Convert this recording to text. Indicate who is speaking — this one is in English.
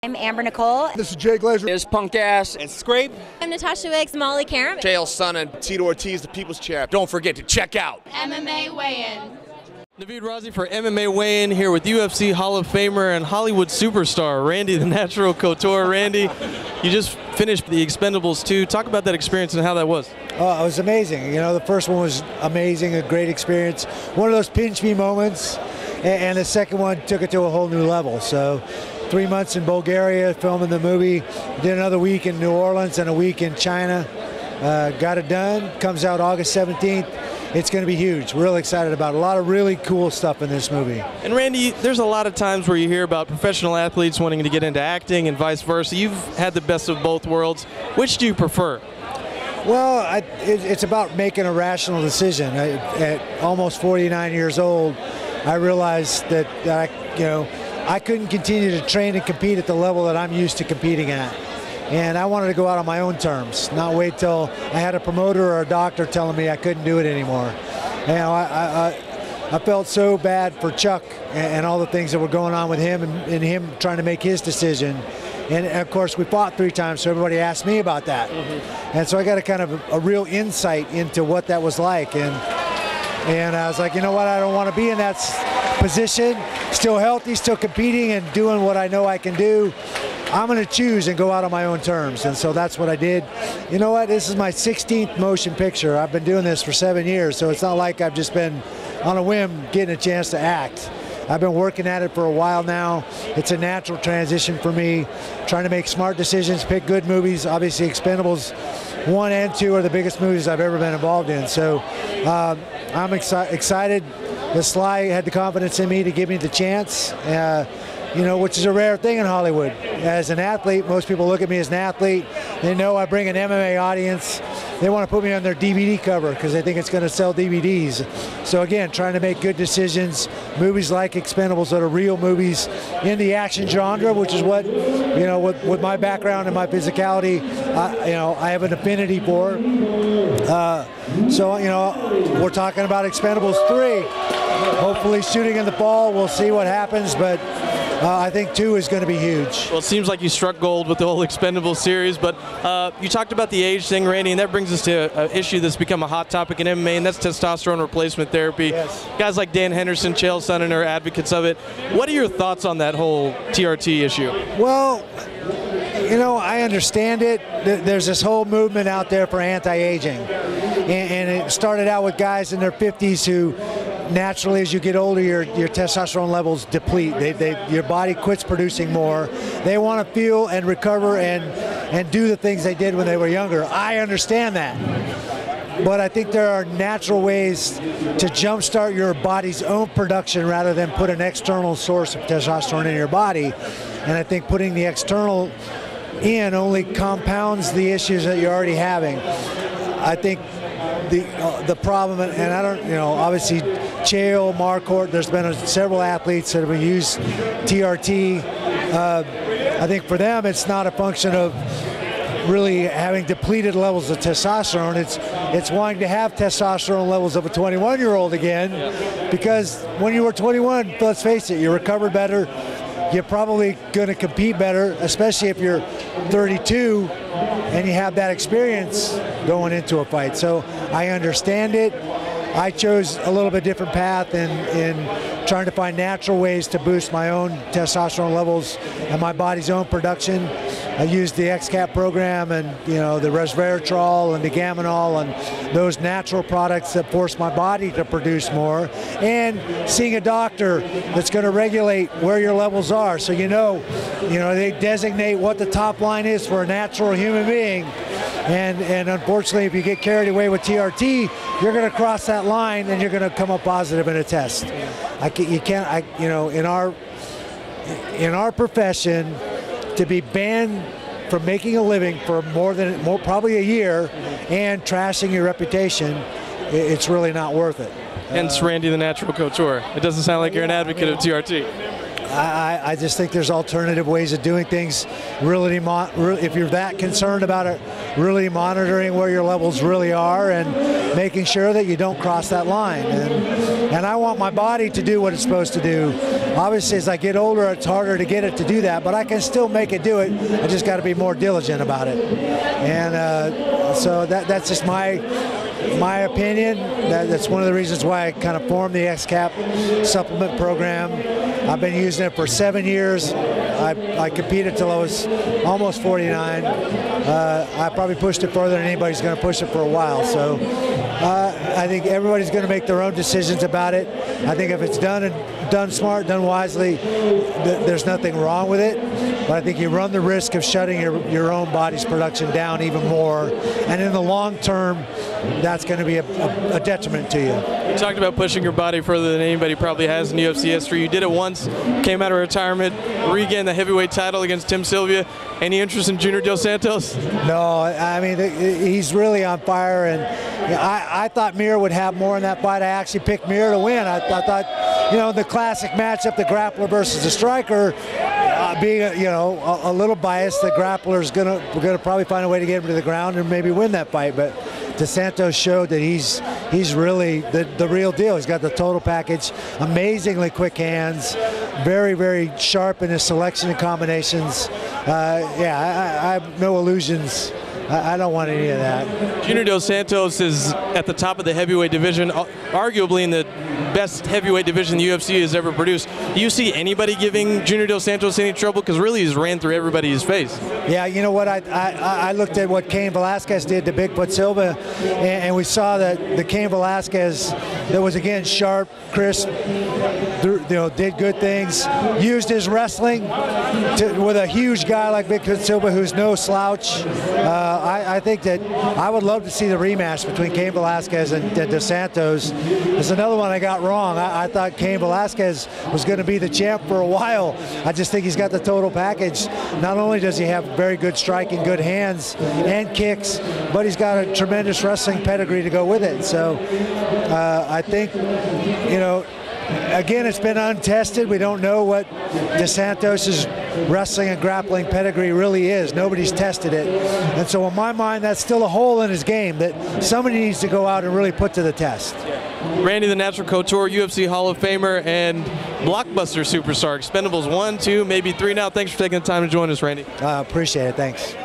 Speaker 1: I'm Amber Nicole.
Speaker 2: This is Jay Glazer.
Speaker 3: There's Punk Ass and Scrape.
Speaker 4: I'm Natasha Wicks, Molly Karam.
Speaker 5: Chael Sonnen, Tito Ortiz, the People's Champ. Don't forget to check out
Speaker 4: MMA Weighin.
Speaker 6: Naveed Razi for MMA Weighin here with UFC Hall of Famer and Hollywood superstar Randy the Natural Couture. Randy, you just finished the Expendables 2. Talk about that experience and how that was.
Speaker 7: Oh, it was amazing. You know, the first one was amazing, a great experience. One of those pinch me moments, and the second one took it to a whole new level. So 3 months in Bulgaria filming the movie, did another week in New Orleans and a week in China. Got it done, comes out August 17th. It's going to be huge. We're really excited about it. A lot of really cool stuff in this movie.
Speaker 6: And Randy, there's a lot of times where you hear about professional athletes wanting to get into acting and vice versa. You've had the best of both worlds. Which do you prefer?
Speaker 7: Well, it's about making a rational decision. At almost 49 years old, I realized that I couldn't continue to train and compete at the level that I'm used to competing at. And I wanted to go out on my own terms, not wait till I had a promoter or a doctor telling me I couldn't do it anymore. You know, I felt so bad for Chuck and all the things that were going on with him and him trying to make his decision. And of course, we fought 3 times, so everybody asked me about that. And so I got a kind of a real insight into what that was like. And I was like, you know what, I don't want to be in that position, still healthy, still competing and doing what I know I can do. I'm going to choose and go out on my own terms, and so that's what I did. You know what, this is my 16th motion picture. I've been doing this for 7 years, so it's not like I've just been on a whim getting a chance to act. I've been working at it for a while now. It's a natural transition for me, trying to make smart decisions, pick good movies. Obviously, Expendables 1 and 2 are the biggest movies I've ever been involved in, so I'm excited that Sly had the confidence in me to give me the chance. You know, which is a rare thing in Hollywood. As an athlete, most people look at me as an athlete. They know I bring an MMA audience. They want to put me on their DVD cover because they think it's going to sell DVDs. So again, trying to make good decisions. Movies like Expendables that are real movies in the action genre, which is what, you know, with my background and my physicality, I have an affinity for. So, you know, we're talking about Expendables 3. Hopefully shooting in the fall. We'll see what happens, but I think 2 is going to be huge.
Speaker 6: Well, it seems like you struck gold with the whole Expendables series, but you talked about the age thing, Randy, and that brings us to an issue that's become a hot topic in MMA, and that's testosterone replacement therapy.
Speaker 7: Yes.
Speaker 6: Guys like Dan Henderson, Chael Sonnen are advocates of it. What are your thoughts on that whole TRT issue?
Speaker 7: Well, you know, I understand it. There's this whole movement out there for anti-aging, and it started out with guys in their 50s who naturally, as you get older, your testosterone levels deplete. Your body quits producing more. They want to feel and recover and do the things they did when they were younger. I understand that. But I think there are natural ways to jumpstart your body's own production rather than put an external source of testosterone in your body. And I think putting the external in only compounds the issues that you're already having. I think the problem, and I don't, you know, obviously Chael, Marcourt, there's been several athletes that have used TRT. I think for them it's not a function of really having depleted levels of testosterone. It's wanting to have testosterone levels of a 21-year-old again, because when you were 21, let's face it, you recovered better. You're probably going to compete better, especially if you're 32 and you have that experience going into a fight. So I understand it. I chose a little bit different path in trying to find natural ways to boost my own testosterone levels and my body's own production. I used the XCAP program and, you know, the resveratrol and the gaminol and those natural products that force my body to produce more, and seeing a doctor that's going to regulate where your levels are. So you know, they designate what the top line is for a natural human being. And unfortunately, if you get carried away with TRT, you're going to cross that line and you're going to come up positive in a test. In our profession, to be banned from making a living for probably a year and trashing your reputation, it's really not worth it.
Speaker 6: Hence Randy the Natural Couture. It doesn't sound like you're an advocate of TRT.
Speaker 7: I just think there's alternative ways of doing things. Really, if you're that concerned about it, really monitoring where your levels really are and making sure that you don't cross that line. And I want my body to do what it's supposed to do. Obviously, as I get older, it's harder to get it to do that, but I can still make it do it. I just got to be more diligent about it. And so that's just my opinion. That's one of the reasons why I kind of formed the XCAP supplement program. I've been using it for 7 years. I competed till I was almost 49. I probably pushed it further than anybody's going to push it for a while. So I think everybody's going to make their own decisions about it. I think if it's done smart, done wisely, there's nothing wrong with it. But I think you run the risk of shutting your own body's production down even more. And in the long term, that's going to be a detriment to you.
Speaker 6: You talked about pushing your body further than anybody probably has in UFC history. You did it once, came out of retirement, regained the heavyweight title against Tim Sylvia. Any interest in Junior Dos Santos?
Speaker 7: No, I mean, he's really on fire. And I thought Mir would have more in that fight. I actually picked Mir to win. I thought, you know, the classic matchup, the grappler versus the striker, being a little biased, the grappler's gonna probably find a way to get him to the ground and maybe win that fight. But Dos Santos showed that he's really the real deal. He's got the total package, amazingly quick hands, very, very sharp in his selection and combinations. I have no illusions. I don't want any of that.
Speaker 6: Junior Dos Santos is at the top of the heavyweight division, arguably in the best heavyweight division the UFC has ever produced. Do you see anybody giving Junior Dos Santos any trouble? Because really he's ran through everybody's face.
Speaker 7: Yeah, you know what? I looked at what Cain Velasquez did to Bigfoot Silva, and we saw that the Cain Velasquez that was, again, sharp, crisp, did good things, used his wrestling with a huge guy like Bigfoot Silva who's no slouch. I think that I would love to see the rematch between Cain Velasquez and Dos Santos. There's another one I got wrong. I thought Cain Velasquez was going to be the champ for a while. I just think he's got the total package. Not only does he have very good striking, good hands and kicks, but he's got a tremendous wrestling pedigree to go with it. So I think, again, it's been untested. We don't know what Dos Santos' wrestling and grappling pedigree really is. Nobody's tested it. And so in my mind, that's still a hole in his game that somebody needs to go out and really put to the test.
Speaker 6: Randy the Natural Couture, UFC Hall of Famer and blockbuster superstar. Expendables 1, 2, maybe 3 now. Thanks for taking the time to join us, Randy.
Speaker 7: Appreciate it. Thanks.